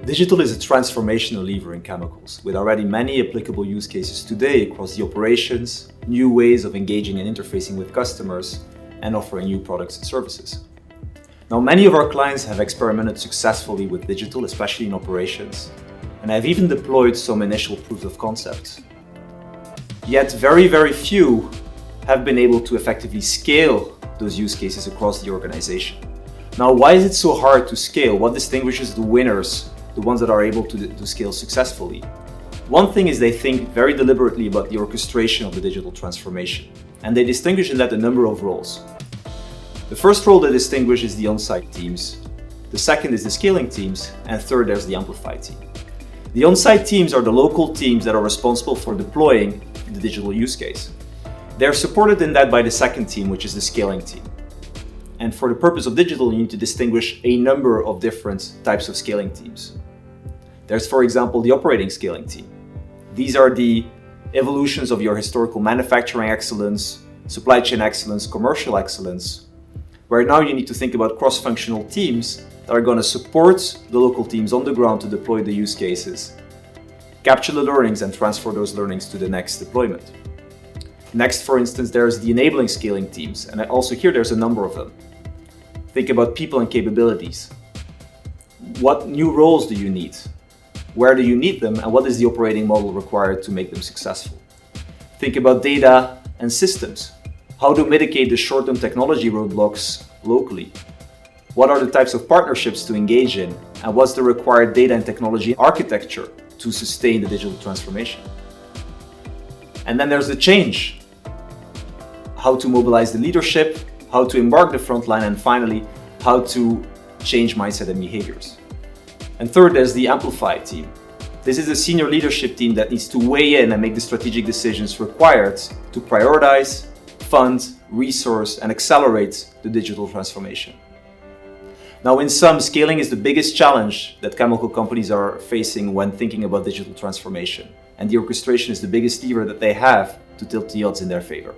Digital is a transformational lever in chemicals, with already many applicable use cases today across the operations, new ways of engaging and interfacing with customers, and offering new products and services. Now, many of our clients have experimented successfully with digital, especially in operations, and have even deployed some initial proofs of concept. Yet very few have been able to effectively scale those use cases across the organization. Now, why is it so hard to scale? What distinguishes the winners, the ones that are able to scale successfully? One thing is they think very deliberately about the orchestration of the digital transformation, and they distinguish in that a number of roles. The first role they distinguish is the on-site teams. The second is the scaling teams, and third there's the Amplify team. The on-site teams are the local teams that are responsible for deploying the digital use case. They're supported in that by the second team, which is the scaling team. And for the purpose of digital, you need to distinguish a number of different types of scaling teams. There's, for example, the operating scaling team. These are the evolutions of your historical manufacturing excellence, supply chain excellence, commercial excellence, where now you need to think about cross-functional teams that are going to support the local teams on the ground to deploy the use cases, capture the learnings and transfer those learnings to the next deployment. Next, for instance, there's the enabling scaling teams, and also here there's a number of them. Think about people and capabilities. What new roles do you need? Where do you need them, and what is the operating model required to make them successful? Think about data and systems. How to mitigate the short-term technology roadblocks locally? What are the types of partnerships to engage in, and what's the required data and technology architecture to sustain the digital transformation? And then there's the change. How to mobilize the leadership, how to embark the frontline, and finally, how to change mindset and behaviors. And third, there's the Amplify team. This is a senior leadership team that needs to weigh in and make the strategic decisions required to prioritize, fund, resource, and accelerate the digital transformation. Now, in sum, scaling is the biggest challenge that chemical companies are facing when thinking about digital transformation, and the orchestration is the biggest lever that they have to tilt the odds in their favor.